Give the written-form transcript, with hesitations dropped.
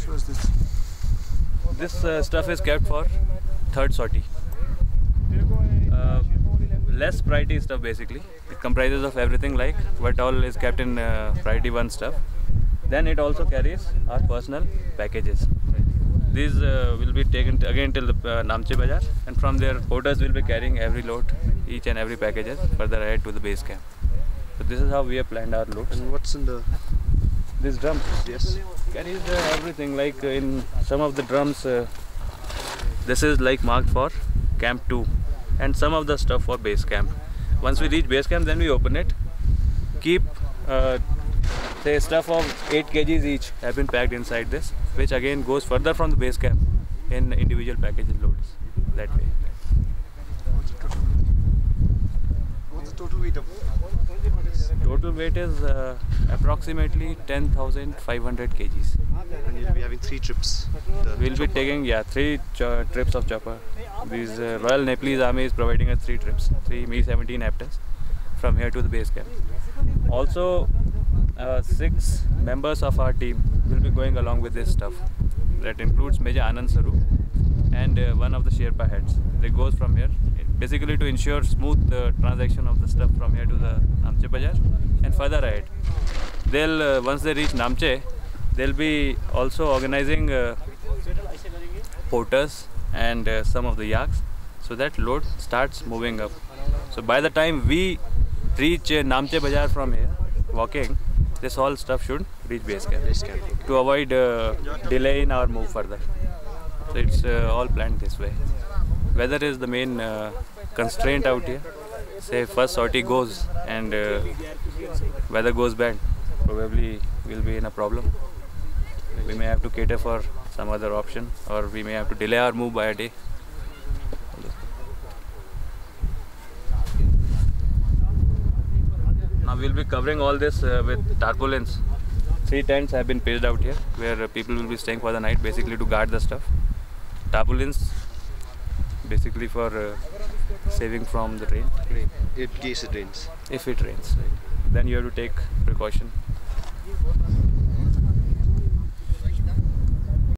was this? This stuff is kept for third sortie. Less priority stuff basically. It comprises of everything like what all is kept in priority 1 stuff. Then it also carries our personal packages. These will be taken again till the Namche Bazaar, and from there porters will be carrying every load, each and every packages further ahead to the base camp. So this is how we have planned our loads. And what's in this drum? Yes. Carries everything, like in some of the drums this is like marked for camp 2 and some of the stuff for base camp. Once we reach base camp, then we open it, keep say stuff of 8 kgs each have been packed inside this, which again goes further from the base camp in individual packages loads that way. What's the total weight of this? Total weight is approximately 10,500 kgs. And you'll be having 3 trips. We'll be taking 3 trips of chopper. These Royal Nepalese Army is providing us 3 trips, 3 Mi-17 Aptors from here to the base camp. Also 6 members of our team will be going along with this stuff. That includes Major Anand Saru and one of the Sherpa heads. They goes from here basically to ensure smooth transaction of the stuff from here to the Namche Bazaar and further ahead. They'll once they reach Namche, they'll be also organizing porters and some of the yaks, so that load starts moving up. So by the time we reach Namche Bazaar from here walking, this all stuff should reach base camp to avoid delay in our move further. So it's all planned this way. Weather is the main constraint out here. Say first sortie goes and weather goes bad, probably we'll be in a problem. We may have to cater for some other option, or we may have to delay our move by a day. Now we'll be covering all this with tarpaulins. 3 tents have been pitched out here where people will be staying for the night, basically to guard the stuff. Tarpaulins basically for saving from the rain. In case it rains. If it rains, then you have to take precaution.